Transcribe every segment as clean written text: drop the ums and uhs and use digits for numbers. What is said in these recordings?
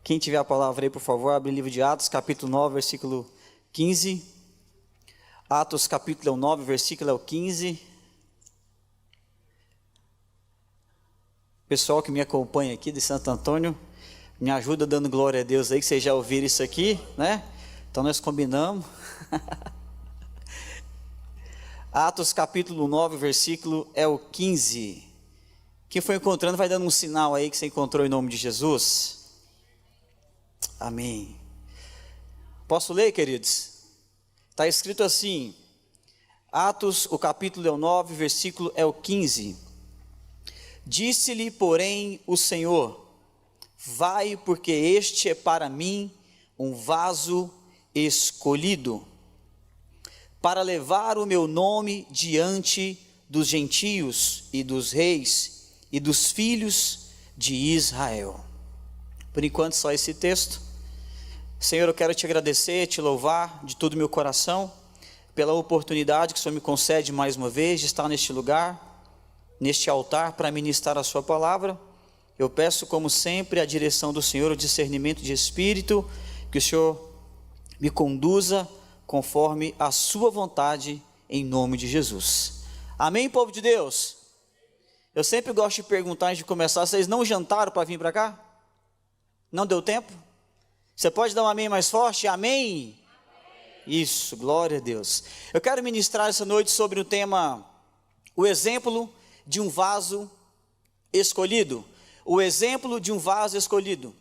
Quem tiver a palavra aí, por favor, abre o livro de Atos, capítulo 9, versículo 15. Atos, capítulo 9, versículo 15. Pessoal que me acompanha aqui de Santo Antônio, me ajuda dando glória a Deus aí, que vocês já ouviram isso aqui, né? Então nós combinamos. Atos, capítulo 9, versículo 15. Quem foi encontrando vai dando um sinal aí que você encontrou em nome de Jesus. Amém. Posso ler, queridos? Está escrito assim, Atos, o capítulo 9, versículo 15. Disse-lhe, porém, o Senhor: vai, porque este é para mim um vaso escolhido, para levar o meu nome diante dos gentios e dos reis e dos filhos de Israel. Por enquanto, só esse texto. Senhor, eu quero te agradecer, te louvar de todo o meu coração, pela oportunidade que o Senhor me concede mais uma vez de estar neste lugar, neste altar, para ministrar a sua palavra. Eu peço, como sempre, a direção do Senhor, o discernimento de espírito, que o Senhor me conduza conforme a sua vontade, em nome de Jesus. Amém, povo de Deus? Eu sempre gosto de perguntar antes de começar, vocês não jantaram para vir para cá? Não deu tempo? Você pode dar um amém mais forte? Amém? Isso, glória a Deus. Eu quero ministrar essa noite sobre o tema, o exemplo de um vaso escolhido. O exemplo de um vaso escolhido.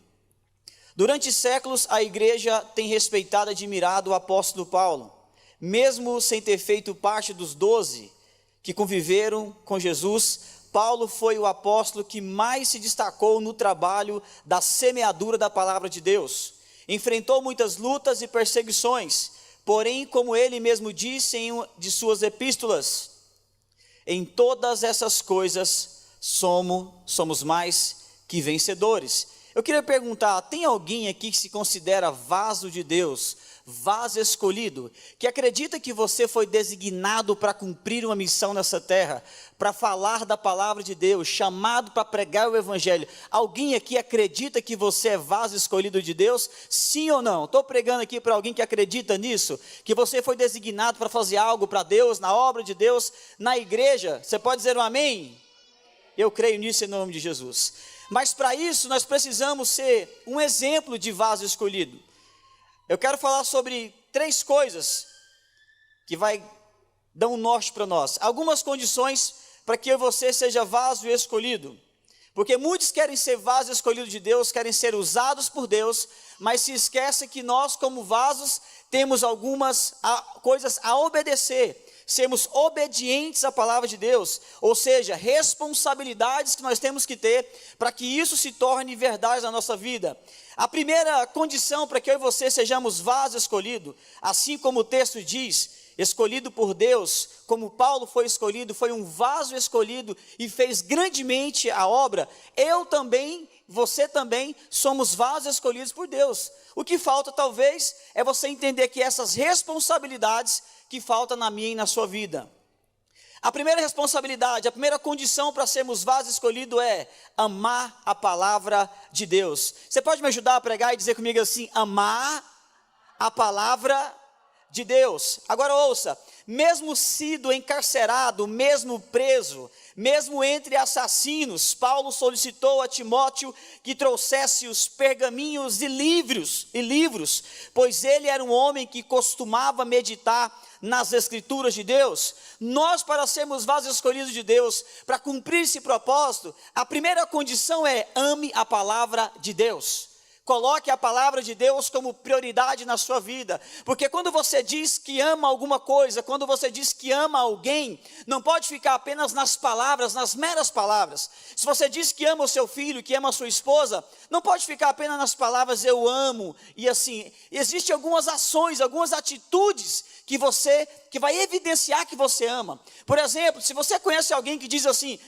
Durante séculos, a igreja tem respeitado e admirado o apóstolo Paulo, mesmo sem ter feito parte dos 12 que conviveram com Jesus. Paulo foi o apóstolo que mais se destacou no trabalho da semeadura da palavra de Deus. Enfrentou muitas lutas e perseguições, porém, como ele mesmo disse em uma de suas epístolas, em todas essas coisas somos mais que vencedores. Eu queria perguntar, tem alguém aqui que se considera vaso de Deus, vaso escolhido, que acredita que você foi designado para cumprir uma missão nessa terra, para falar da palavra de Deus, chamado para pregar o evangelho? Alguém aqui acredita que você é vaso escolhido de Deus? Sim ou não? Estou pregando aqui para alguém que acredita nisso, que você foi designado para fazer algo para Deus, na obra de Deus, na igreja. Você pode dizer um amém? Eu creio nisso em nome de Jesus. Mas para isso nós precisamos ser um exemplo de vaso escolhido. Eu quero falar sobre 3 coisas que vai dar um norte para nós. Algumas condições para que eu e você seja vaso escolhido. Porque muitos querem ser vaso escolhido de Deus, querem ser usados por Deus, mas se esquecem que nós, como vasos, temos algumas coisas a obedecer. Sermos obedientes à palavra de Deus, ou seja, responsabilidades que nós temos que ter para que isso se torne verdade na nossa vida. A primeira condição para que eu e você sejamos vaso escolhido, assim como o texto diz, escolhido por Deus, como Paulo foi escolhido, foi um vaso escolhido e fez grandemente a obra. Eu também, você também, somos vasos escolhidos por Deus. O que falta talvez é você entender que essas responsabilidades que faltam na minha e na sua vida. A primeira responsabilidade, a primeira condição para sermos vasos escolhidos é amar a palavra de Deus. Você pode me ajudar a pregar e dizer comigo assim, amar a palavra de Deus? Agora ouça, mesmo sido encarcerado, mesmo preso, mesmo entre assassinos, Paulo solicitou a Timóteo que trouxesse os pergaminhos e livros, pois ele era um homem que costumava meditar nas escrituras de Deus. Nós, para sermos vasos escolhidos de Deus, para cumprir esse propósito, a primeira condição é ame a palavra de Deus. Coloque a palavra de Deus como prioridade na sua vida, porque quando você diz que ama alguma coisa, quando você diz que ama alguém, não pode ficar apenas nas palavras, nas meras palavras. Se você diz que ama o seu filho, que ama a sua esposa, não pode ficar apenas nas palavras eu amo, e assim, existem algumas ações, algumas atitudes que vai evidenciar que você ama. Por exemplo, se você conhece alguém que diz assim,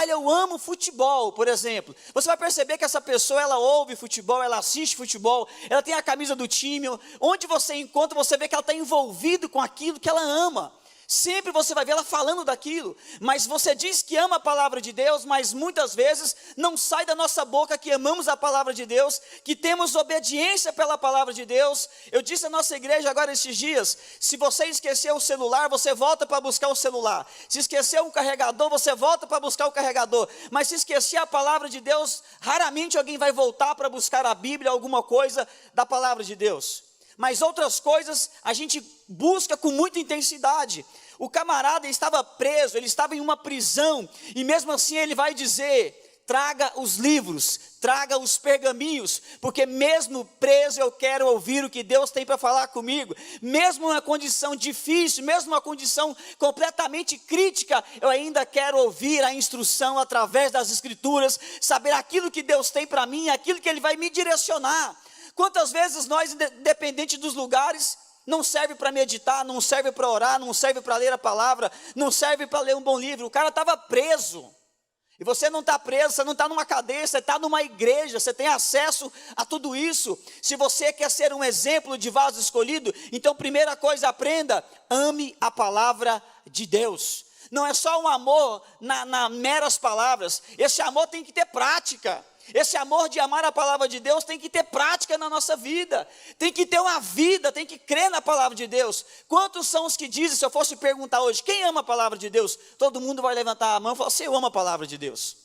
eu amo futebol, por exemplo, você vai perceber que essa pessoa, ela ouve futebol, ela assiste futebol, ela tem a camisa do time, onde você encontra, você vê que ela está envolvida com aquilo que ela ama. Sempre você vai ver ela falando daquilo, mas você diz que ama a palavra de Deus, mas muitas vezes não sai da nossa boca que amamos a palavra de Deus, que temos obediência pela palavra de Deus. Eu disse à nossa igreja agora esses dias, se você esqueceu o celular, você volta para buscar o celular. Se esqueceu um carregador, você volta para buscar o carregador. Mas se esquecer a palavra de Deus, raramente alguém vai voltar para buscar a Bíblia, alguma coisa da palavra de Deus. Mas outras coisas a gente busca com muita intensidade. O camarada estava preso, ele estava em uma prisão, e mesmo assim ele vai dizer: traga os livros, traga os pergaminhos, porque mesmo preso eu quero ouvir o que Deus tem para falar comigo. Mesmo numa condição difícil, mesmo numa condição completamente crítica, eu ainda quero ouvir a instrução através das Escrituras, saber aquilo que Deus tem para mim, aquilo que Ele vai me direcionar. Quantas vezes nós, independente dos lugares, não serve para meditar, não serve para orar, não serve para ler a palavra, não serve para ler um bom livro. O cara estava preso, e você não está preso, você não está numa cadeia, você está numa igreja, você tem acesso a tudo isso. Se você quer ser um exemplo de vaso escolhido, então primeira coisa, aprenda: ame a palavra de Deus. Não é só um amor na meras palavras, esse amor tem que ter prática. Esse amor de amar a palavra de Deus tem que ter prática na nossa vida, tem que ter uma vida, tem que crer na palavra de Deus. Quantos são os que dizem, se eu fosse perguntar hoje, quem ama a palavra de Deus? Todo mundo vai levantar a mão e falar assim: eu amo a palavra de Deus.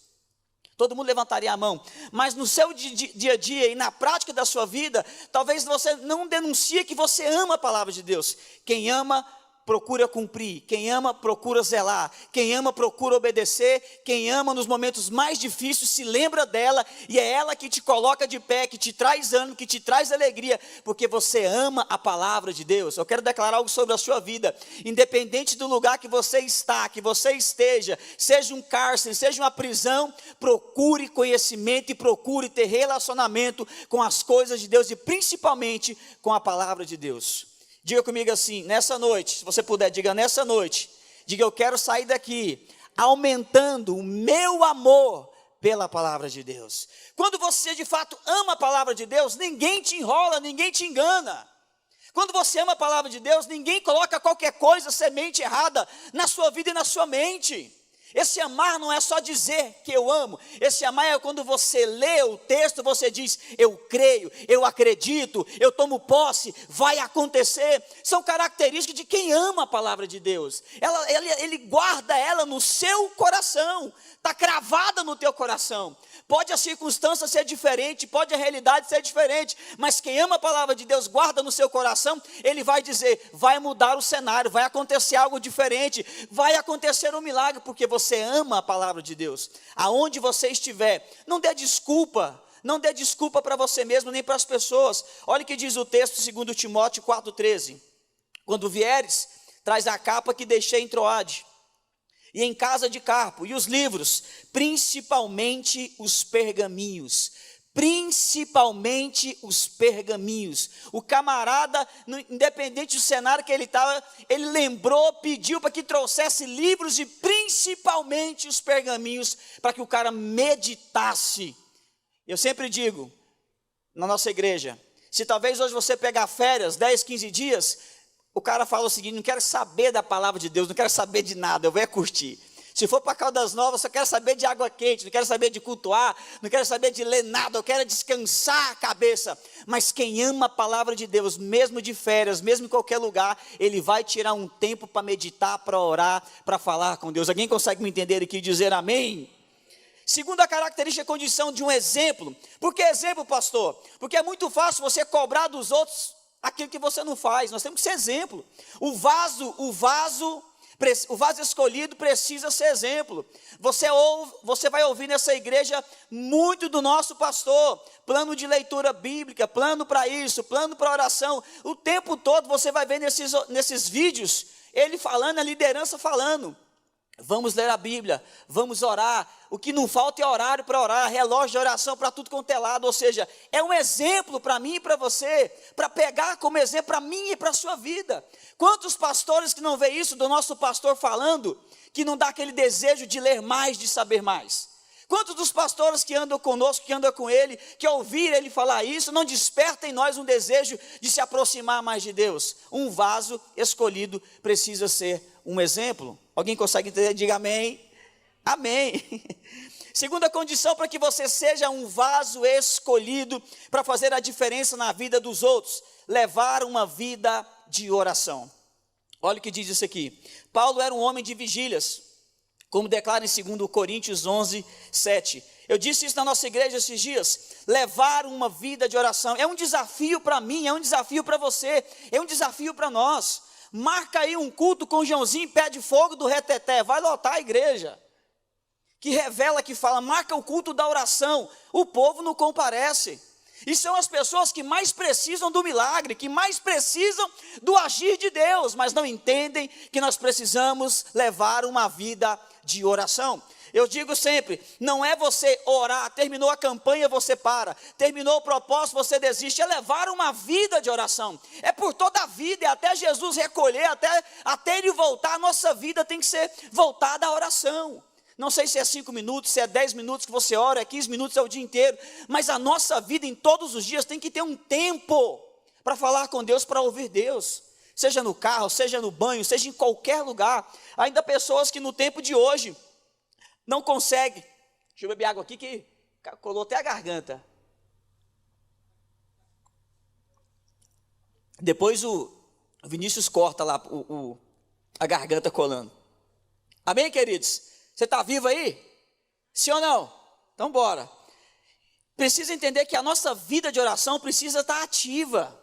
Todo mundo levantaria a mão, mas no seu dia a dia e na prática da sua vida, talvez você não denuncie que você ama a palavra de Deus. Quem ama, procura cumprir. Quem ama, procura zelar. Quem ama, procura obedecer. Quem ama, nos momentos mais difíceis, se lembra dela, e é ela que te coloca de pé, que te traz ânimo, que te traz alegria, porque você ama a palavra de Deus. Eu quero declarar algo sobre a sua vida. Independente do lugar que você está, que você esteja, seja um cárcere, seja uma prisão, procure conhecimento e procure ter relacionamento com as coisas de Deus, e principalmente com a palavra de Deus. Diga comigo assim, nessa noite, se você puder, diga nessa noite, diga: eu quero sair daqui aumentando o meu amor pela palavra de Deus. Quando você de fato ama a palavra de Deus, ninguém te enrola, ninguém te engana. Quando você ama a palavra de Deus, ninguém coloca qualquer coisa, semente errada na sua vida e na sua mente. Esse amar não é só dizer que eu amo. Esse amar é quando você lê o texto, você diz: eu creio, eu acredito, eu tomo posse, vai acontecer. São características de quem ama a palavra de Deus. Ele guarda ela no seu coração, está cravada no teu coração. Pode a circunstância ser diferente, pode a realidade ser diferente, mas quem ama a palavra de Deus, guarda no seu coração, ele vai dizer: vai mudar o cenário, vai acontecer algo diferente, vai acontecer um milagre, porque você ama a palavra de Deus. Aonde você estiver, não dê desculpa para você mesmo, nem para as pessoas. Olha o que diz o texto, 2 Timóteo 4,13. Quando vieres, traz a capa que deixei em Troade, e em casa de Carpo, e os livros, principalmente os pergaminhos. Principalmente os pergaminhos. O camarada, independente do cenário que ele estava, ele lembrou, pediu para que trouxesse livros, e principalmente os pergaminhos, para que o cara meditasse. Eu sempre digo, na nossa igreja, se talvez hoje você pegar férias, 10, 15 dias, o cara fala o seguinte: não quero saber da palavra de Deus, não quero saber de nada, eu vou curtir. Se for para Caldas Novas, só quero saber de água quente, não quero saber de cultuar, não quero saber de ler nada, eu quero descansar a cabeça. Mas quem ama a palavra de Deus, mesmo de férias, mesmo em qualquer lugar, ele vai tirar um tempo para meditar, para orar, para falar com Deus. Alguém consegue me entender aqui e dizer amém? Segunda característica, a condição de um exemplo. Por que exemplo, pastor? Porque é muito fácil você cobrar dos outros aquilo que você não faz. Nós temos que ser exemplo. O vaso escolhido precisa ser exemplo. Você vai ouvir nessa igreja muito do nosso pastor: plano de leitura bíblica, plano para isso, plano para oração. O tempo todo você vai ver nesses vídeos ele falando, a liderança falando: vamos ler a Bíblia, vamos orar. O que não falta é horário para orar, relógio de oração para tudo quanto é lado. Ou seja, é um exemplo para mim e para você, para pegar como exemplo para mim e para a sua vida. Quantos pastores que não vê isso do nosso pastor falando, que não dá aquele desejo de ler mais, de saber mais? Quantos dos pastores que andam conosco, que andam com ele, que ouvir ele falar isso, não desperta em nós um desejo de se aproximar mais de Deus? Um vaso escolhido precisa ser um exemplo? Alguém consegue entender? Diga amém. Amém. Segunda condição para que você seja um vaso escolhido para fazer a diferença na vida dos outros: levar uma vida de oração. Olha o que diz isso aqui. Paulo era um homem de vigílias, como declara em 2 Coríntios 11, 7. Eu disse isso na nossa igreja esses dias. Levar uma vida de oração é um desafio para mim, é um desafio para você, é um desafio para nós. Marca aí um culto com Joãozinho Pé de Fogo do Reteté, vai lotar a igreja. Que revela, que fala, marca o culto da oração, o povo não comparece. E são as pessoas que mais precisam do milagre, que mais precisam do agir de Deus, mas não entendem que nós precisamos levar uma vida de oração. Eu digo sempre, não é você orar, terminou a campanha, você para, terminou o propósito, você desiste, é levar uma vida de oração. É por toda a vida, é até Jesus recolher, até Ele voltar, a nossa vida tem que ser voltada à oração. Não sei se é 5 minutos, se é 10 minutos que você ora, é 15 minutos, é o dia inteiro, mas a nossa vida em todos os dias tem que ter um tempo para falar com Deus, para ouvir Deus. Seja no carro, seja no banho, seja em qualquer lugar. Ainda pessoas que no tempo de hoje não conseguem. Deixa eu beber água aqui que colou até a garganta. Depois o Vinícius corta lá a garganta colando. Amém, queridos? Você está vivo aí? Sim ou não? Então bora. Precisa entender que a nossa vida de oração precisa estar ativa.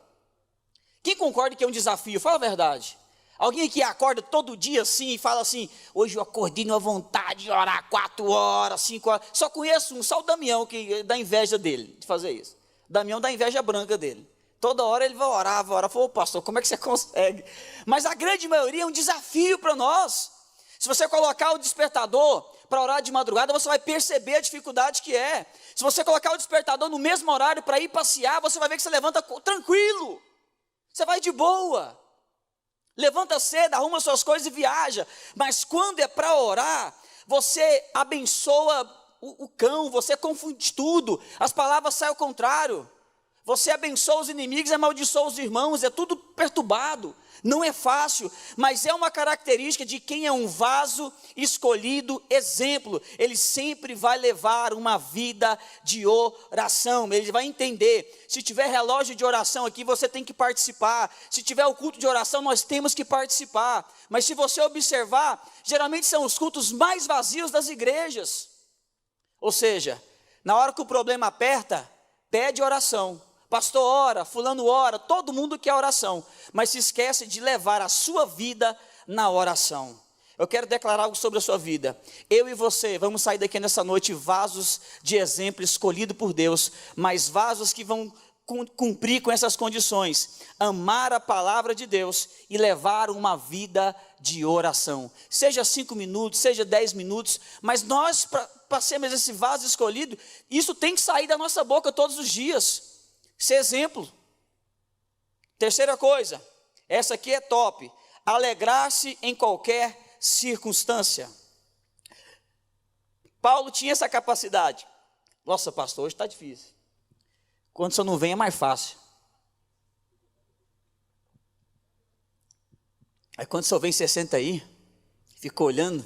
Quem concorda que é um desafio? Fala a verdade. Alguém que acorda todo dia assim e fala assim, hoje eu acordei numa vontade de orar 4 horas, 5 horas. Só conheço um, só o Damião, que dá inveja dele de fazer isso. Damião dá inveja branca dele. Toda hora ele vai orar. Falou, pastor, como é que você consegue? Mas a grande maioria é um desafio para nós. Se você colocar o despertador para orar de madrugada, você vai perceber a dificuldade que é. Se você colocar o despertador no mesmo horário para ir passear, você vai ver que você levanta tranquilo. Você vai de boa. Levanta cedo, arruma suas coisas e viaja. Mas quando é para orar, você abençoa o cão, você confunde tudo. As palavras saem ao contrário. Você abençoa os inimigos e amaldiçoa os irmãos, é tudo perturbado. Não é fácil, mas é uma característica de quem é um vaso escolhido, exemplo. Ele sempre vai levar uma vida de oração, ele vai entender. Se tiver relógio de oração aqui, você tem que participar. Se tiver o culto de oração, nós temos que participar. Mas se você observar, geralmente são os cultos mais vazios das igrejas. Ou seja, na hora que o problema aperta, pede oração. Pastor ora, fulano ora, todo mundo quer oração, mas se esquece de levar a sua vida na oração. Eu quero declarar algo sobre a sua vida. Eu e você vamos sair daqui nessa noite vasos de exemplo escolhido por Deus, mas vasos que vão cumprir com essas condições: amar a palavra de Deus e levar uma vida de oração. Seja 5 minutos, seja 10 minutos, mas nós, para sermos esse vaso escolhido, isso tem que sair da nossa boca todos os dias. Ser exemplo. Terceira coisa, essa aqui é top: alegrar-se em qualquer circunstância. Paulo tinha essa capacidade. Nossa, pastor, hoje está difícil. Quando você não vem é mais fácil. Aí quando você vem, você senta aí, fica olhando,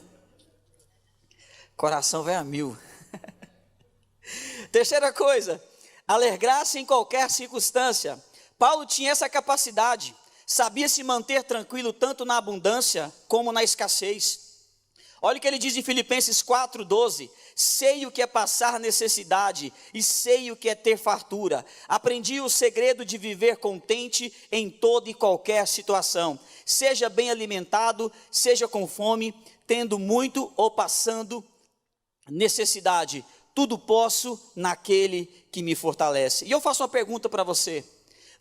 coração vai a 1000. Terceira coisa, alegrar-se em qualquer circunstância. Paulo tinha essa capacidade, sabia se manter tranquilo tanto na abundância como na escassez. Olha o que ele diz em Filipenses 4:12, sei o que é passar necessidade e sei o que é ter fartura. Aprendi o segredo de viver contente em toda e qualquer situação. Seja bem alimentado, seja com fome, tendo muito ou passando necessidade. Tudo posso naquele que me fortalece. E eu faço uma pergunta para você.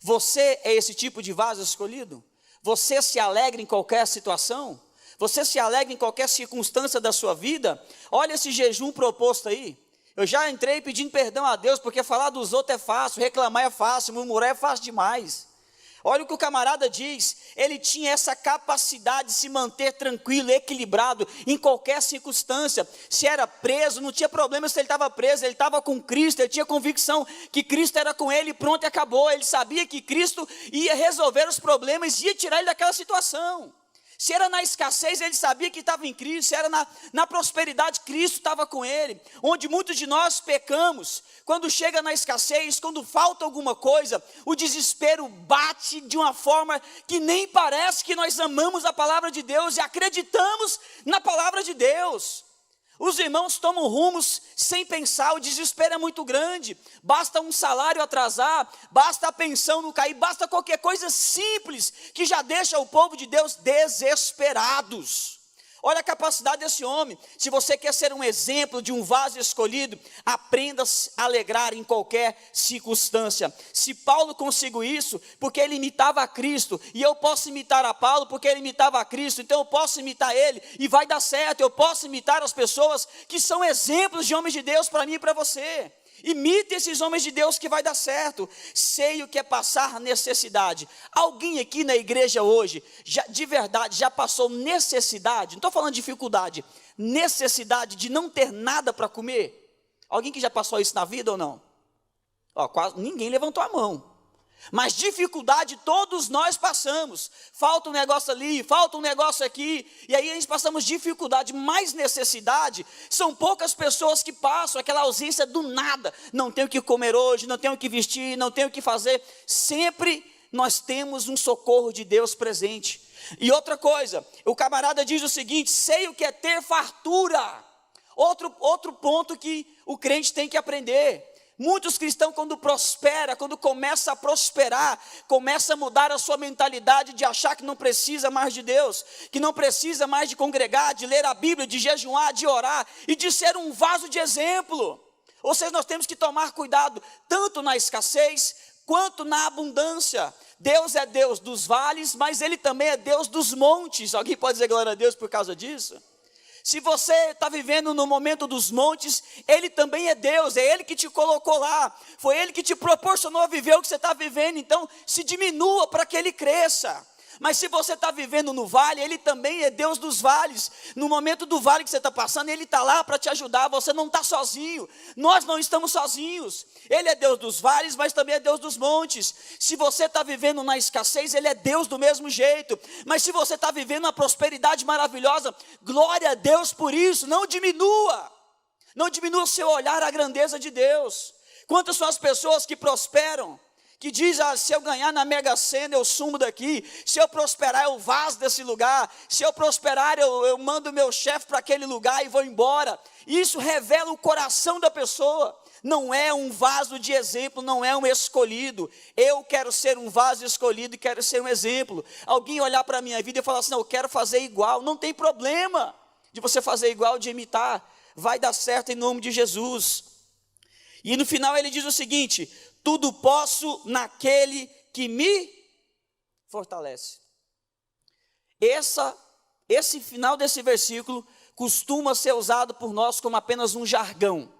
Você é esse tipo de vaso escolhido? Você se alegra em qualquer situação? Você se alegra em qualquer circunstância da sua vida? Olha esse jejum proposto aí. Eu já entrei pedindo perdão a Deus, porque falar dos outros é fácil, reclamar é fácil, murmurar é fácil demais. Olha o que o camarada diz, ele tinha essa capacidade de se manter tranquilo, equilibrado em qualquer circunstância. Se era preso, não tinha problema se ele estava preso, ele estava com Cristo, ele tinha convicção que Cristo era com ele, pronto e acabou. Ele sabia que Cristo ia resolver os problemas, ia tirar ele daquela situação. Se era na escassez, ele sabia que estava em Cristo. Se era na prosperidade, Cristo estava com ele. Onde muitos de nós pecamos, quando chega na escassez, quando falta alguma coisa, o desespero bate de uma forma que nem parece que nós amamos a palavra de Deus e acreditamos na palavra de Deus. Os irmãos tomam rumos sem pensar, o desespero é muito grande. Basta um salário atrasar, basta a pensão não cair, basta qualquer coisa simples que já deixa o povo de Deus desesperados. Olha a capacidade desse homem. Se você quer ser um exemplo de um vaso escolhido, aprenda a alegrar em qualquer circunstância. Se Paulo conseguiu isso, porque ele imitava a Cristo, e eu posso imitar a Paulo porque ele imitava a Cristo, então eu posso imitar ele e vai dar certo. Eu posso imitar as pessoas que são exemplos de homens de Deus para mim e para você. Imite esses homens de Deus que vai dar certo. Sei o que é passar necessidade. Alguém aqui na igreja hoje, de verdade, já passou necessidade? Não estou falando de dificuldade, necessidade de não ter nada para comer? Alguém que já passou isso na vida ou não? Quase ninguém levantou a mão. Mas dificuldade todos nós passamos. Falta um negócio ali, falta um negócio aqui, e aí a gente passamos dificuldade. Mais necessidade, são poucas pessoas que passam aquela ausência do nada. Não tenho o que comer hoje, não tenho o que vestir, não tenho o que fazer. Sempre nós temos um socorro de Deus presente. E outra coisa, o camarada diz o seguinte: sei o que é ter fartura. Outro ponto que o crente tem que aprender. Muitos cristãos, quando prospera, quando começa a prosperar, começa a mudar a sua mentalidade de achar que não precisa mais de Deus, que não precisa mais de congregar, de ler a Bíblia, de jejuar, de orar e de ser um vaso de exemplo. Ou seja, nós temos que tomar cuidado tanto na escassez quanto na abundância. Deus é Deus dos vales, mas Ele também é Deus dos montes. Alguém pode dizer glória a Deus por causa disso? Se você está vivendo no momento dos montes, Ele também é Deus, é Ele que te colocou lá, foi Ele que te proporcionou viver o que você está vivendo, então se diminua para que Ele cresça. Mas se você está vivendo no vale, Ele também é Deus dos vales. No momento do vale que você está passando, Ele está lá para te ajudar. Você não está sozinho, nós não estamos sozinhos. Ele é Deus dos vales, mas também é Deus dos montes. Se você está vivendo na escassez, Ele é Deus do mesmo jeito. Mas se você está vivendo uma prosperidade maravilhosa, glória a Deus por isso. Não diminua o seu olhar à grandeza de Deus. Quantas são as pessoas que prosperam, que diz: se eu ganhar na Mega Sena, eu sumo daqui. Se eu prosperar, eu vazo desse lugar. Se eu prosperar, eu mando meu chefe para aquele lugar e vou embora. Isso revela o coração da pessoa. Não é um vaso de exemplo, não é um escolhido. Eu quero ser um vaso escolhido e quero ser um exemplo. Alguém olhar para a minha vida e falar assim: não, eu quero fazer igual. Não tem problema de você fazer igual, de imitar. Vai dar certo em nome de Jesus. E no final ele diz o seguinte: tudo posso naquele que me fortalece. Esse final desse versículo costuma ser usado por nós como apenas um jargão.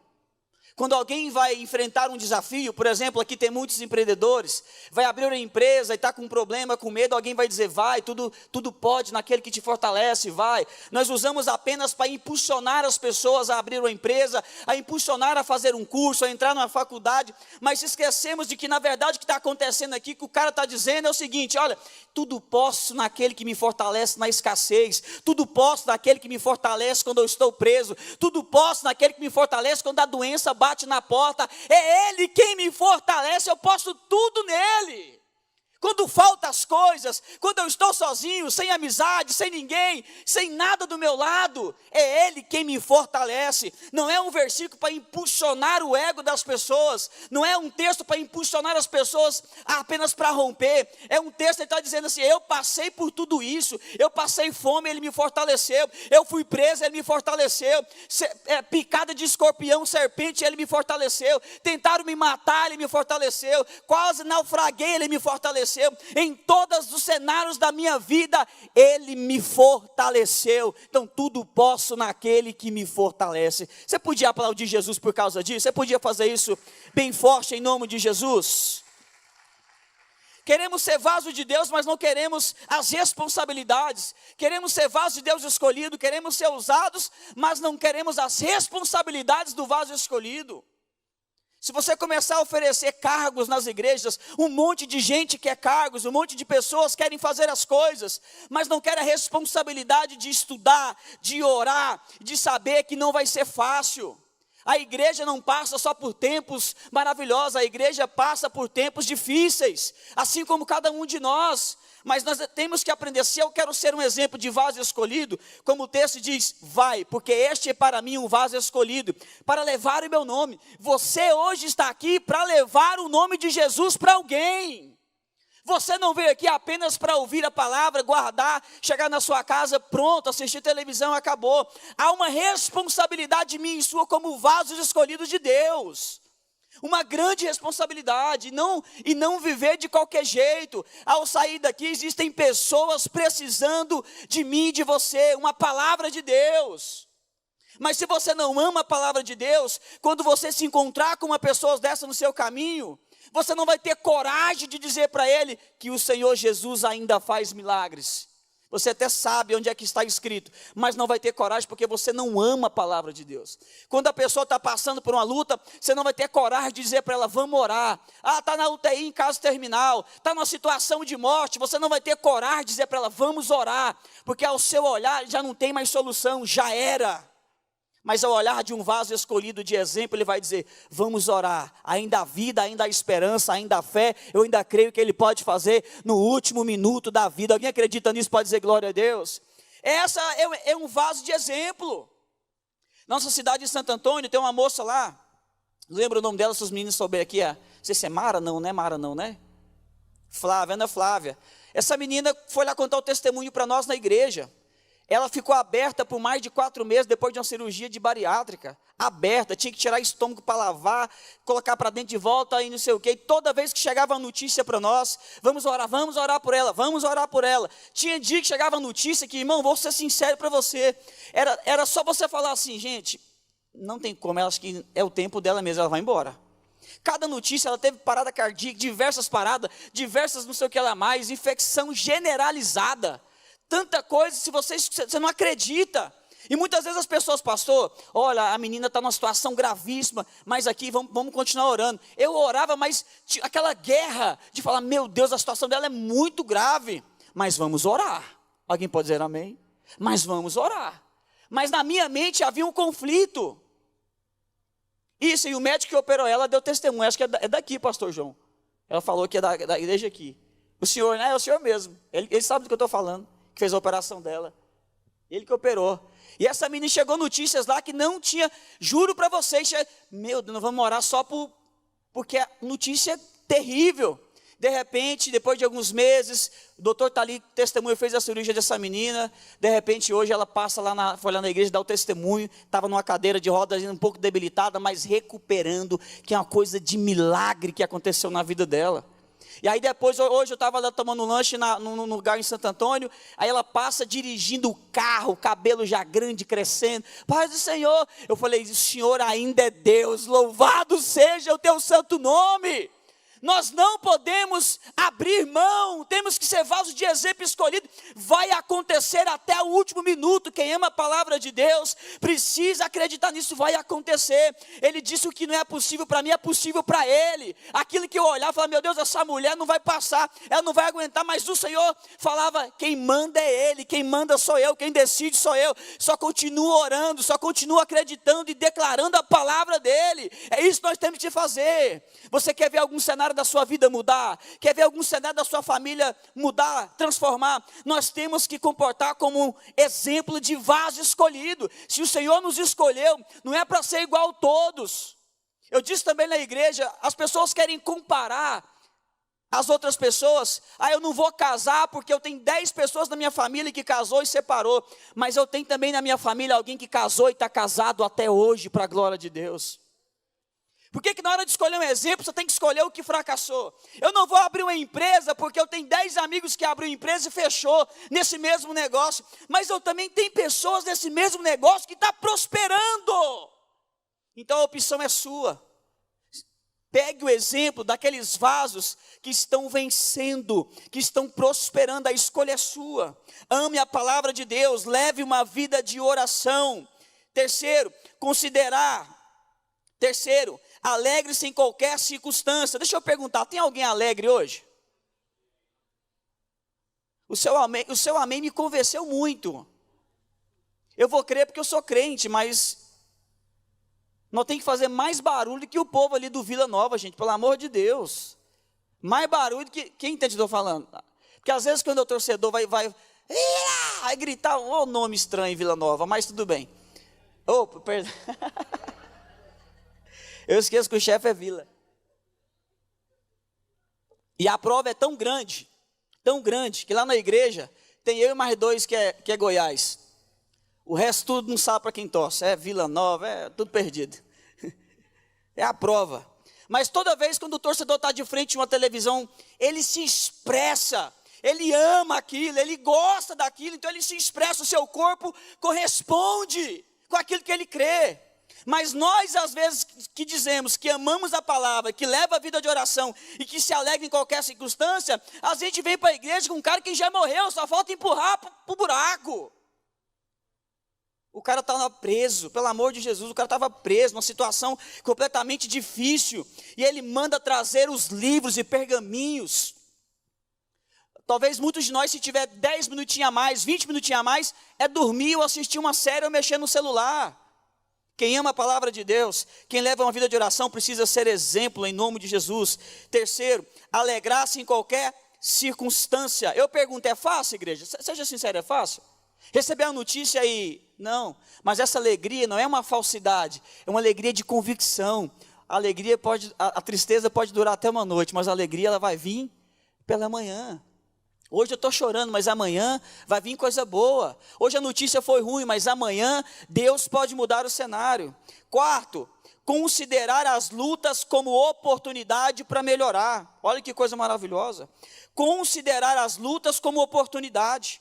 Quando alguém vai enfrentar um desafio, por exemplo, aqui tem muitos empreendedores, vai abrir uma empresa e está com um problema, com medo, alguém vai dizer: vai, tudo pode naquele que te fortalece, vai. Nós usamos apenas para impulsionar as pessoas a abrir uma empresa, a impulsionar a fazer um curso, a entrar numa faculdade, mas esquecemos de que na verdade o que está acontecendo aqui, que o cara está dizendo é o seguinte: olha, tudo posso naquele que me fortalece na escassez, tudo posso naquele que me fortalece quando eu estou preso, tudo posso naquele que me fortalece quando a doença bate na porta. É Ele quem me fortalece, eu posso tudo nele. Quando faltam as coisas, quando eu estou sozinho, sem amizade, sem ninguém, sem nada do meu lado, é Ele quem me fortalece. Não é um versículo para impulsionar o ego das pessoas, não é um texto para impulsionar as pessoas apenas para romper. É um texto que está dizendo assim: eu passei por tudo isso, eu passei fome, Ele me fortaleceu, eu fui preso, Ele me fortaleceu, picada de escorpião, serpente, Ele me fortaleceu, tentaram me matar, Ele me fortaleceu, quase naufraguei, Ele me fortaleceu. Em todos os cenários da minha vida, Ele me fortaleceu. Então tudo posso naquele que me fortalece. Você podia aplaudir Jesus por causa disso? Você podia fazer isso bem forte em nome de Jesus? Queremos ser vaso de Deus, mas não queremos as responsabilidades. Queremos ser vaso de Deus escolhido, queremos ser usados, mas não queremos as responsabilidades do vaso escolhido. Se você começar a oferecer cargos nas igrejas, um monte de gente quer cargos, um monte de pessoas querem fazer as coisas, mas não quer a responsabilidade de estudar, de orar, de saber que não vai ser fácil. A igreja não passa só por tempos maravilhosos, a igreja passa por tempos difíceis, assim como cada um de nós. Mas nós temos que aprender, se eu quero ser um exemplo de vaso escolhido, como o texto diz, vai, porque este é para mim um vaso escolhido, para levar o meu nome. Você hoje está aqui para levar o nome de Jesus para alguém. Você não veio aqui apenas para ouvir a palavra, guardar, chegar na sua casa, pronto, assistir televisão, acabou. Há uma responsabilidade minha e sua como vasos escolhidos de Deus. Uma grande responsabilidade, e não viver de qualquer jeito. Ao sair daqui, existem pessoas precisando de mim e de você, uma palavra de Deus. Mas se você não ama a palavra de Deus, quando você se encontrar com uma pessoa dessa no seu caminho, você não vai ter coragem de dizer para ele que o Senhor Jesus ainda faz milagres. Você até sabe onde é que está escrito, mas não vai ter coragem porque você não ama a palavra de Deus. Quando a pessoa está passando por uma luta, você não vai ter coragem de dizer para ela, vamos orar. Ah, está na UTI em caso terminal, está numa situação de morte, você não vai ter coragem de dizer para ela, vamos orar. Porque ao seu olhar já não tem mais solução, já era. Mas ao olhar de um vaso escolhido de exemplo, ele vai dizer, vamos orar, ainda há vida, ainda há esperança, ainda há fé, eu ainda creio que ele pode fazer no último minuto da vida. Alguém acredita nisso, pode dizer glória a Deus? Essa é um vaso de exemplo. Nossa cidade de Santo Antônio, tem uma moça lá, lembra o nome dela, se os meninos souberem aqui, não sei se é Mara não, né? Flávia, Ana Flávia. Essa menina foi lá contar o testemunho para nós na igreja. Ela ficou aberta por mais de 4 meses, depois de uma cirurgia de bariátrica, aberta, tinha que tirar estômago para lavar, colocar para dentro de volta e não sei o quê, e toda vez que chegava a notícia para nós, vamos orar por ela, tinha dia que chegava a notícia que, irmão, vou ser sincero para você, era só você falar assim, gente, não tem como, ela acha que é o tempo dela mesmo, ela vai embora. Cada notícia, ela teve parada cardíaca, diversas paradas, diversas não sei o que ela mais, infecção generalizada, tanta coisa, se você não acredita. E muitas vezes as pessoas, pastor, olha, a menina está numa situação gravíssima, mas aqui vamos continuar orando. Eu orava, mas aquela guerra de falar, meu Deus, a situação dela é muito grave, mas vamos orar. Alguém pode dizer amém? Mas vamos orar. Mas na minha mente havia um conflito. Isso, e o médico que operou ela deu testemunho, acho que é daqui, pastor João. Ela falou que é da igreja aqui. O senhor, né, é o senhor mesmo, ele sabe do que eu estou falando. Que fez a operação dela, ele que operou, e essa menina chegou notícias lá que não tinha, juro para vocês, meu Deus, não vamos orar só porque a notícia é terrível, de repente, depois de alguns meses, o doutor está ali, testemunho, fez a cirurgia dessa menina, de repente hoje ela passa lá, foi lá na igreja dar o testemunho, estava numa cadeira de rodas um pouco debilitada, mas recuperando, que é uma coisa de milagre que aconteceu na vida dela. E aí depois, hoje eu estava lá tomando um lanche num lugar em Santo Antônio, aí ela passa dirigindo o carro, o cabelo já grande, crescendo, Paz do Senhor, eu falei, o Senhor ainda é Deus, louvado seja o teu santo nome. Nós não podemos abrir mão, temos que ser vasos de exemplo escolhido, vai acontecer até o último minuto, quem ama a palavra de Deus, precisa acreditar nisso, vai acontecer. Ele disse o que não é possível para mim, é possível para ele, aquilo que eu olhava, falava, meu Deus, essa mulher não vai passar, ela não vai aguentar, mas o Senhor falava, quem manda é ele, quem manda sou eu, quem decide sou eu, só continua orando, só continua acreditando e declarando a palavra dele, é isso que nós temos que fazer. Você quer ver algum cenário da sua vida mudar, quer ver algum cenário da sua família mudar, transformar, nós temos que comportar como um exemplo de vaso escolhido. Se o Senhor nos escolheu, não é para ser igual a todos. Eu disse também na igreja, as pessoas querem comparar as outras pessoas, eu não vou casar porque eu tenho 10 pessoas na minha família que casou e separou, mas eu tenho também na minha família alguém que casou e está casado até hoje, para a glória de Deus. Por que na hora de escolher um exemplo, você tem que escolher o que fracassou? Eu não vou abrir uma empresa, porque eu tenho 10 amigos que abriram empresa e fechou nesse mesmo negócio. Mas eu também tenho pessoas nesse mesmo negócio que estão prosperando. Então a opção é sua. Pegue o exemplo daqueles vasos que estão vencendo, que estão prosperando, a escolha é sua. Ame a palavra de Deus, leve uma vida de oração. Terceiro, Alegre-se em qualquer circunstância. Deixa eu perguntar, tem alguém alegre hoje? O seu amém me convenceu muito. Eu vou crer porque eu sou crente, mas nós temos que fazer mais barulho que o povo ali do Vila Nova, gente, pelo amor de Deus. Mais barulho que... Quem entende o que eu estou falando? Porque às vezes quando o torcedor vai gritar, nome estranho em Vila Nova, mas tudo bem. Perdão. Eu esqueço que o chefe é Vila. E a prova é tão grande, que lá na igreja tem eu e mais dois que é Goiás. O resto tudo não sabe para quem torce, é Vila Nova, é tudo perdido. É a prova. Mas toda vez quando o torcedor está de frente a uma televisão, ele se expressa, ele ama aquilo, ele gosta daquilo, então ele se expressa, o seu corpo corresponde com aquilo que ele crê. Mas nós, às vezes, que dizemos que amamos a palavra, que leva a vida de oração e que se alegra em qualquer circunstância, a gente vem para a igreja com um cara que já morreu, só falta empurrar para o buraco. O cara estava preso, pelo amor de Jesus, o cara estava preso, numa situação completamente difícil. E ele manda trazer os livros e pergaminhos. Talvez muitos de nós, se tiver 10 minutinhos a mais, 20 minutinhos a mais, é dormir ou assistir uma série ou mexer no celular. Quem ama a palavra de Deus, quem leva uma vida de oração, precisa ser exemplo em nome de Jesus. Terceiro, alegrar-se em qualquer circunstância. Eu pergunto, é fácil, igreja? Seja sincero, é fácil? Receber a notícia aí, não. Mas essa alegria não é uma falsidade, é uma alegria de convicção. A tristeza pode durar até uma noite, mas a alegria ela vai vir pela manhã. Hoje eu estou chorando, mas amanhã vai vir coisa boa. Hoje a notícia foi ruim, mas amanhã Deus pode mudar o cenário. Quarto, considerar as lutas como oportunidade para melhorar. Olha que coisa maravilhosa. Considerar as lutas como oportunidade.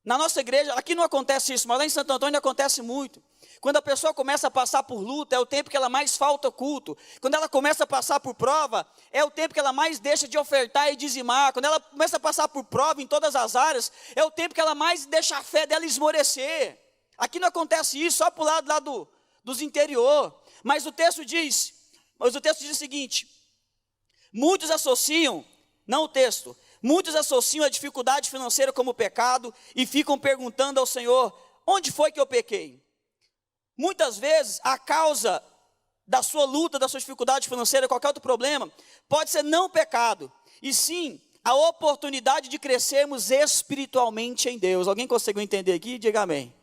Na nossa igreja, aqui não acontece isso, mas lá em Santo Antônio acontece muito. Quando a pessoa começa a passar por luta, é o tempo que ela mais falta culto. Quando ela começa a passar por prova, é o tempo que ela mais deixa de ofertar e dizimar. Quando ela começa a passar por prova em todas as áreas, é o tempo que ela mais deixa a fé dela esmorecer. Aqui não acontece isso, só para o lado lá dos interior. Mas o texto diz o seguinte, muitos associam a dificuldade financeira como pecado e ficam perguntando ao Senhor, onde foi que eu pequei? Muitas vezes, a causa da sua luta, da sua dificuldade financeira, qualquer outro problema, pode ser não pecado, e sim a oportunidade de crescermos espiritualmente em Deus. Alguém conseguiu entender aqui? Diga amém.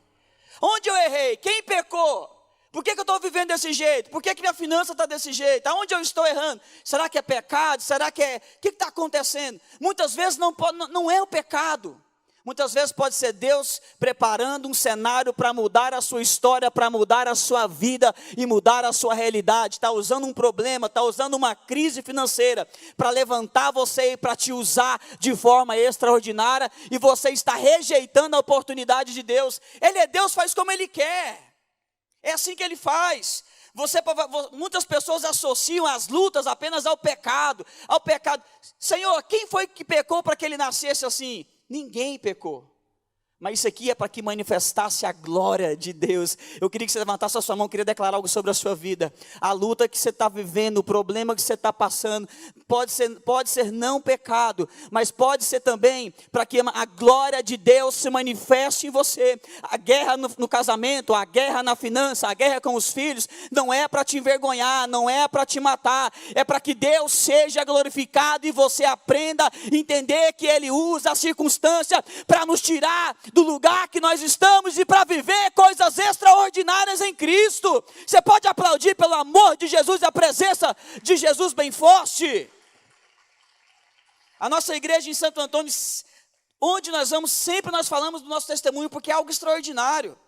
Onde eu errei? Quem pecou? Por que eu estou vivendo desse jeito? Por que minha finança está desse jeito? Aonde eu estou errando? Será que é pecado? Será que é... O que está acontecendo? Muitas vezes não é o pecado. Muitas vezes pode ser Deus preparando um cenário para mudar a sua história, para mudar a sua vida e mudar a sua realidade. Está usando um problema, está usando uma crise financeira para levantar você e para te usar de forma extraordinária. E você está rejeitando a oportunidade de Deus. Ele é Deus, faz como Ele quer. É assim que Ele faz. Muitas pessoas associam as lutas apenas ao pecado. Senhor, quem foi que pecou para que ele nascesse assim? Ninguém pecou. Mas isso aqui é para que manifestasse a glória de Deus. Eu queria que você levantasse a sua mão, queria declarar algo sobre a sua vida. A luta que você está vivendo, o problema que você está passando, pode ser não pecado, mas pode ser também para que a glória de Deus se manifeste em você. A guerra no casamento, a guerra na finança, a guerra com os filhos, não é para te envergonhar, não é para te matar, é para que Deus seja glorificado e você aprenda a entender que Ele usa a circunstância para nos tirar do lugar que nós estamos e para viver coisas extraordinárias em Cristo. Você pode aplaudir pelo amor de Jesus e a presença de Jesus bem forte. A nossa igreja em Santo Antônio, onde nós vamos, sempre nós falamos do nosso testemunho, porque é algo extraordinário.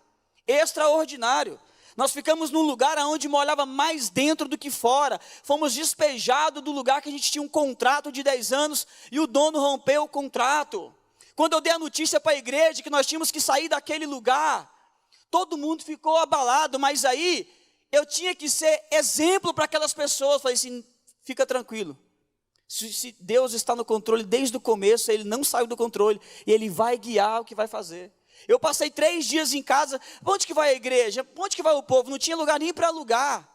Nós ficamos num lugar onde molhava mais dentro do que fora. Fomos despejados do lugar que a gente tinha um contrato de 10 anos e o dono rompeu o contrato. Quando eu dei a notícia para a igreja que nós tínhamos que sair daquele lugar, todo mundo ficou abalado, mas aí eu tinha que ser exemplo para aquelas pessoas. Falei assim, fica tranquilo, se Deus está no controle desde o começo, Ele não saiu do controle, e Ele vai guiar o que vai fazer. Eu passei 3 dias em casa, onde que vai a igreja? Onde que vai o povo? Não tinha lugar nem para alugar.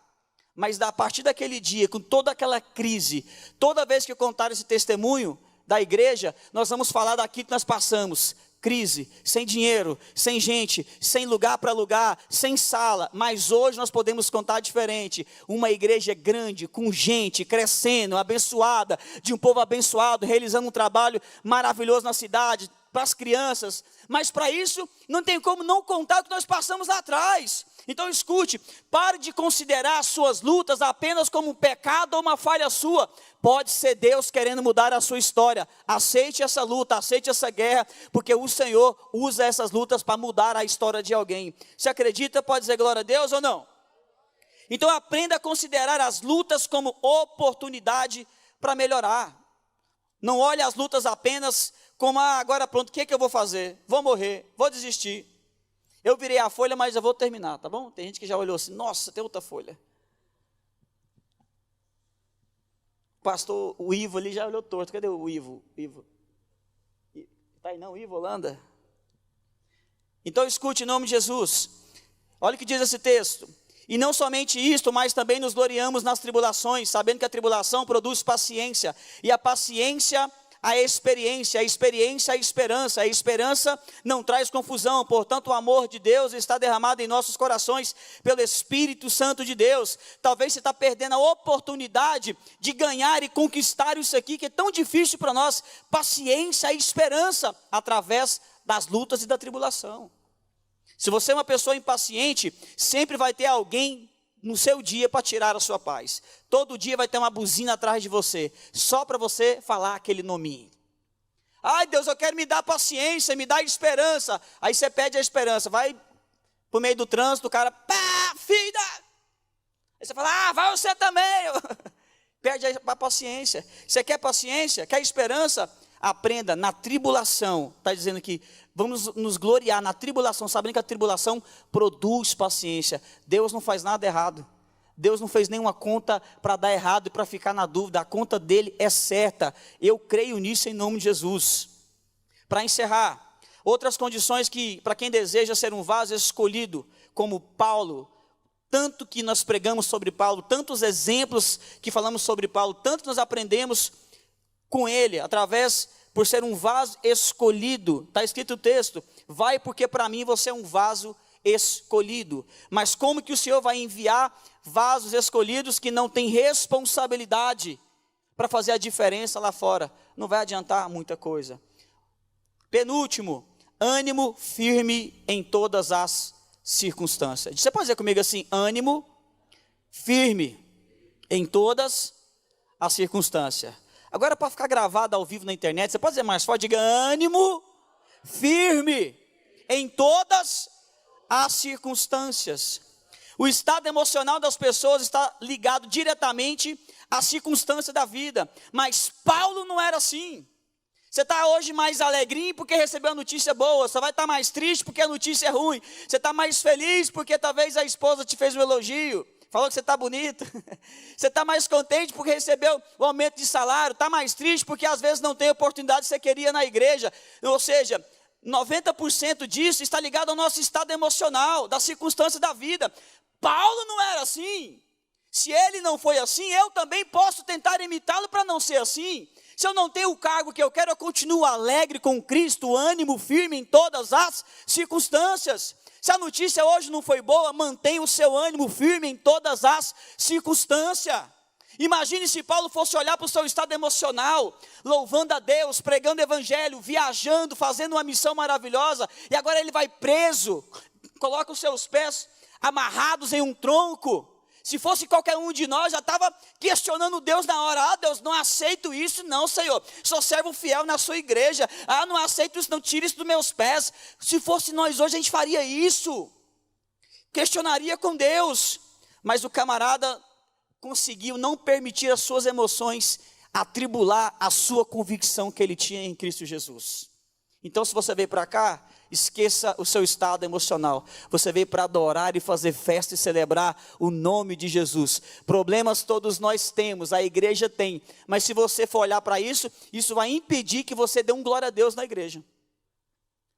mas a partir daquele dia, com toda aquela crise, toda vez que eu contar esse testemunho da igreja, nós vamos falar daquilo que nós passamos. Crise, sem dinheiro, sem gente, sem lugar para alugar, sem sala, mas hoje nós podemos contar diferente, uma igreja grande, com gente, crescendo, abençoada, de um povo abençoado, realizando um trabalho maravilhoso na cidade, para as crianças, mas para isso não tem como não contar o que nós passamos lá atrás. Então escute, pare de considerar as suas lutas apenas como um pecado ou uma falha sua. Pode ser Deus querendo mudar a sua história. Aceite essa luta, aceite essa guerra, porque o Senhor usa essas lutas para mudar a história de alguém. Se acredita, pode dizer glória a Deus ou não? Então aprenda a considerar as lutas como oportunidade para melhorar. Não olhe as lutas apenas como, agora pronto, o que eu vou fazer? Vou morrer, vou desistir. Eu virei a folha, mas eu vou terminar, tá bom? Tem gente que já olhou assim, nossa, tem outra folha. O pastor, o Ivo ali já olhou torto. Cadê o Ivo? Está aí não, Ivo Holanda? Então escute em nome de Jesus. Olha o que diz esse texto. E não somente isto, mas também nos gloriamos nas tribulações, sabendo que a tribulação produz paciência, e a paciência a experiência, a esperança. A esperança não traz confusão, portanto o amor de Deus está derramado em nossos corações pelo Espírito Santo de Deus. Talvez você está perdendo a oportunidade de ganhar e conquistar isso aqui que é tão difícil para nós, paciência e esperança, através das lutas e da tribulação. Se você é uma pessoa impaciente, sempre vai ter alguém no seu dia para tirar a sua paz. Todo dia vai ter uma buzina atrás de você, só para você falar aquele nominho. Ai Deus, eu quero me dar paciência, me dar esperança. Aí você pede a esperança, vai por meio do trânsito, o cara, pá, filha. Aí você fala, vai você também. Perde a paciência. Você quer paciência? Quer esperança? Aprenda na tribulação. Está dizendo que vamos nos gloriar na tribulação, sabendo que a tribulação produz paciência. Deus não faz nada errado. Deus não fez nenhuma conta para dar errado e para ficar na dúvida. A conta dele é certa. Eu creio nisso em nome de Jesus. Para encerrar, outras condições que, para quem deseja ser um vaso escolhido, como Paulo, tanto que nós pregamos sobre Paulo, tantos exemplos que falamos sobre Paulo, tanto que nós aprendemos com ele, por ser um vaso escolhido. Está escrito o texto, vai porque para mim você é um vaso escolhido. Mas como que o Senhor vai enviar vasos escolhidos que não têm responsabilidade para fazer a diferença lá fora? Não vai adiantar muita coisa. Penúltimo, ânimo firme em todas as circunstâncias. Você pode dizer comigo assim, ânimo firme em todas as circunstâncias. Agora, para ficar gravado ao vivo na internet, você pode dizer mais forte, diga ânimo firme em todas as circunstâncias. O estado emocional das pessoas está ligado diretamente à circunstância da vida, mas Paulo não era assim. Você está hoje mais alegrinho porque recebeu a notícia boa, você vai estar mais triste porque a notícia é ruim, você está mais feliz porque talvez a esposa te fez um elogio, falou que você está bonito, você está mais contente porque recebeu o aumento de salário, está mais triste porque às vezes não tem a oportunidade que você queria na igreja. Ou seja, 90% disso está ligado ao nosso estado emocional, da circunstância da vida. Paulo não era assim. Se ele não foi assim, eu também posso tentar imitá-lo para não ser assim. Se eu não tenho o cargo que eu quero, eu continuo alegre com Cristo, ânimo firme em todas as circunstâncias. Se a notícia hoje não foi boa, mantenha o seu ânimo firme em todas as circunstâncias. Imagine se Paulo fosse olhar para o seu estado emocional, louvando a Deus, pregando o evangelho, viajando, fazendo uma missão maravilhosa, e agora ele vai preso, coloca os seus pés amarrados em um tronco. Se fosse qualquer um de nós, já estava questionando Deus na hora. Deus, não aceito isso não, Senhor. Sou servo fiel na sua igreja. Não aceito isso não, tira isso dos meus pés. Se fosse nós hoje, a gente faria isso. Questionaria com Deus. Mas o camarada conseguiu não permitir as suas emoções atribular a sua convicção que ele tinha em Cristo Jesus. Então, se você veio para cá, esqueça o seu estado emocional. Você veio para adorar e fazer festa e celebrar o nome de Jesus. Problemas todos nós temos, a igreja tem. Mas se você for olhar para isso, isso vai impedir que você dê um glória a Deus na igreja.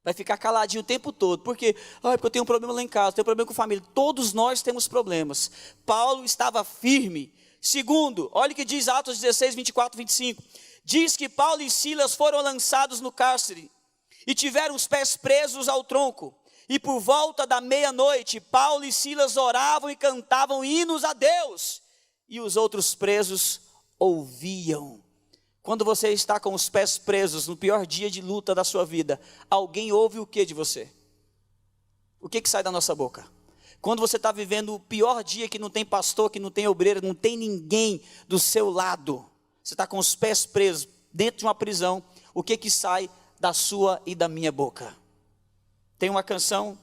Vai ficar caladinho o tempo todo. Por quê? Porque eu tenho um problema lá em casa, tenho um problema com a família. Todos nós temos problemas. Paulo estava firme. Segundo, olha o que diz Atos 16, 24, 25. Diz que Paulo e Silas foram lançados no cárcere e tiveram os pés presos ao tronco. E por volta da meia-noite, Paulo e Silas oravam e cantavam hinos a Deus. E os outros presos ouviam. Quando você está com os pés presos no pior dia de luta da sua vida, alguém ouve o que de você? O que sai da nossa boca? Quando você está vivendo o pior dia, que não tem pastor, que não tem obreiro, não tem ninguém do seu lado, você está com os pés presos dentro de uma prisão, o que sai da sua e da minha boca? Tem uma canção,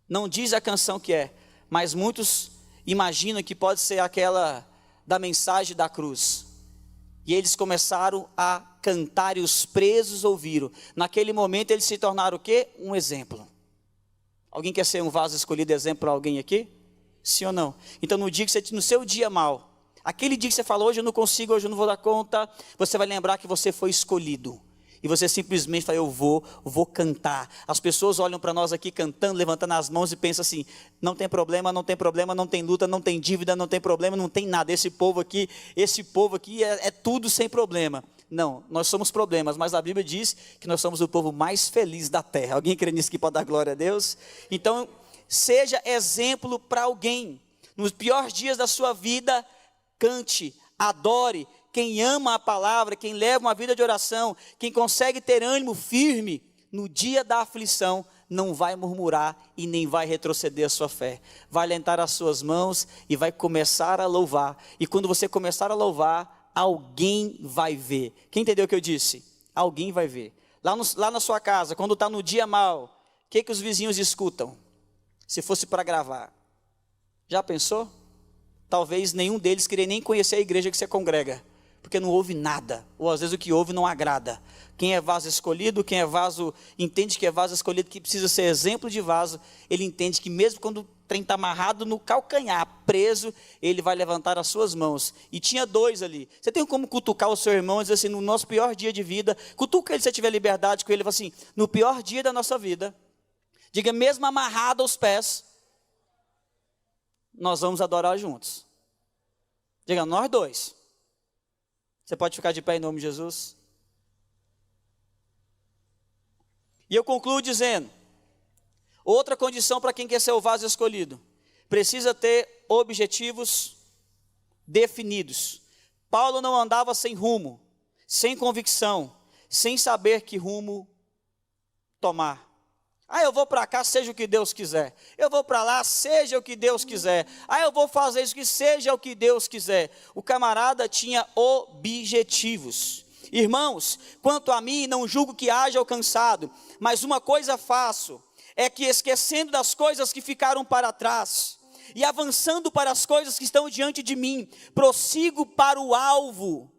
não diz a canção que é, mas muitos imaginam que pode ser aquela da mensagem da cruz. E eles começaram a cantar e os presos ouviram. Naquele momento eles se tornaram o quê? Um exemplo. Alguém quer ser um vaso escolhido exemplo para alguém aqui? Sim ou não? Então no dia que você, no seu dia mal, aquele dia que você falou, hoje eu não consigo, hoje eu não vou dar conta, você vai lembrar que você foi escolhido. E você simplesmente fala, eu vou cantar. As pessoas olham para nós aqui cantando, levantando as mãos e pensam assim, não tem problema, não tem problema, não tem luta, não tem dívida, não tem problema, não tem nada. Esse povo aqui é tudo sem problema. Não, nós somos problemas, mas a Bíblia diz que nós somos o povo mais feliz da terra. Alguém crê nisso que pode dar glória a Deus? Então, seja exemplo para alguém. Nos piores dias da sua vida, cante, adore. Quem ama a palavra, quem leva uma vida de oração, quem consegue ter ânimo firme, no dia da aflição, não vai murmurar e nem vai retroceder a sua fé. Vai alentar as suas mãos e vai começar a louvar. E quando você começar a louvar, alguém vai ver. Quem entendeu o que eu disse? Alguém vai ver. Lá na sua casa, quando está no dia mal, o que os vizinhos escutam? Se fosse para gravar. Já pensou? Talvez nenhum deles queria nem conhecer a igreja que você congrega. Porque não ouve nada, ou às vezes o que ouve não agrada. Quem é vaso escolhido, quem é vaso, entende que é vaso escolhido, que precisa ser exemplo de vaso, ele entende que mesmo quando o trem está amarrado no calcanhar, preso, ele vai levantar as suas mãos. E tinha dois ali. Você tem como cutucar o seu irmão e dizer assim, no nosso pior dia de vida, cutuca ele se você tiver liberdade com ele, fala assim, no pior dia da nossa vida, diga mesmo amarrado aos pés, nós vamos adorar juntos. Diga, nós dois. Você pode ficar de pé em nome de Jesus? E eu concluo dizendo, outra condição para quem quer ser o vaso escolhido, precisa ter objetivos definidos. Paulo não andava sem rumo, sem convicção, sem saber que rumo tomar. Eu vou para cá, seja o que Deus quiser. Eu vou para lá, seja o que Deus quiser. Eu vou fazer isso, que seja o que Deus quiser. O camarada tinha objetivos. Irmãos, quanto a mim, não julgo que haja alcançado, mas uma coisa faço, é que esquecendo das coisas que ficaram para trás, e avançando para as coisas que estão diante de mim, prossigo para o alvo,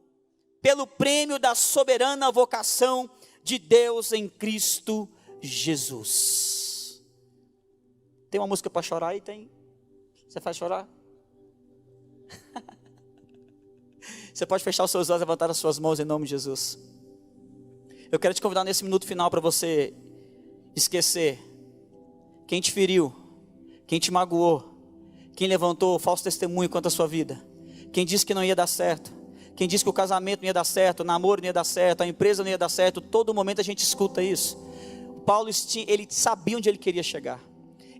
pelo prêmio da soberana vocação de Deus em Cristo Jesus. Tem uma música para chorar aí? Tem? Você faz chorar? Você pode fechar os seus olhos e levantar as suas mãos em nome de Jesus. Eu quero te convidar nesse minuto final para você esquecer quem te feriu, quem te magoou, quem levantou falso testemunho contra a sua vida, quem disse que não ia dar certo, quem disse que o casamento não ia dar certo, o namoro não ia dar certo, a empresa não ia dar certo. Todo momento a gente escuta isso. Paulo, ele sabia onde ele queria chegar.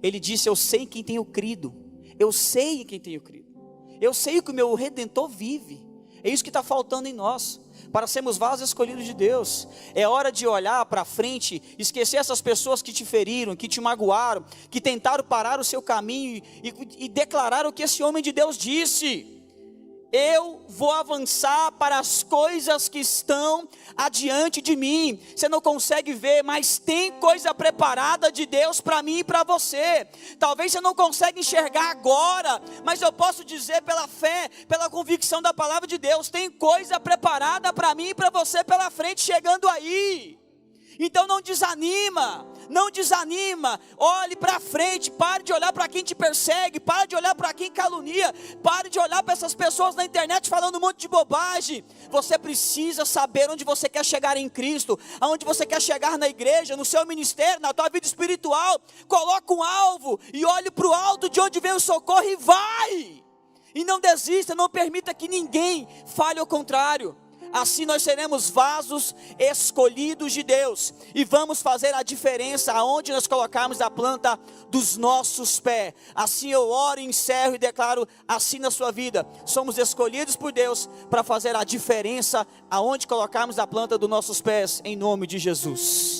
Ele disse, eu sei em quem tenho crido. Eu sei em quem tenho crido. Eu sei que o meu Redentor vive. É isso que está faltando em nós. Para sermos vasos escolhidos de Deus. É hora de olhar para frente, esquecer essas pessoas que te feriram, que te magoaram, que tentaram parar o seu caminho e declarar o que esse homem de Deus disse. Eu vou avançar para as coisas que estão adiante de mim. Você não consegue ver, mas tem coisa preparada de Deus para mim e para você. Talvez você não consiga enxergar agora, mas eu posso dizer pela fé, pela convicção da palavra de Deus, tem coisa preparada para mim e para você pela frente chegando aí. Então não desanima, olhe para frente, pare de olhar para quem te persegue, pare de olhar para quem calunia, pare de olhar para essas pessoas na internet falando um monte de bobagem. Você precisa saber onde você quer chegar em Cristo, aonde você quer chegar na igreja, no seu ministério, na tua vida espiritual. Coloca um alvo e olhe para o alto de onde vem o socorro e vai. E não desista, não permita que ninguém fale ao contrário. Assim nós seremos vasos escolhidos de Deus, e vamos fazer a diferença aonde nós colocarmos a planta dos nossos pés. Assim eu oro, encerro e declaro assim na sua vida: somos escolhidos por Deus para fazer a diferença aonde colocarmos a planta dos nossos pés, em nome de Jesus.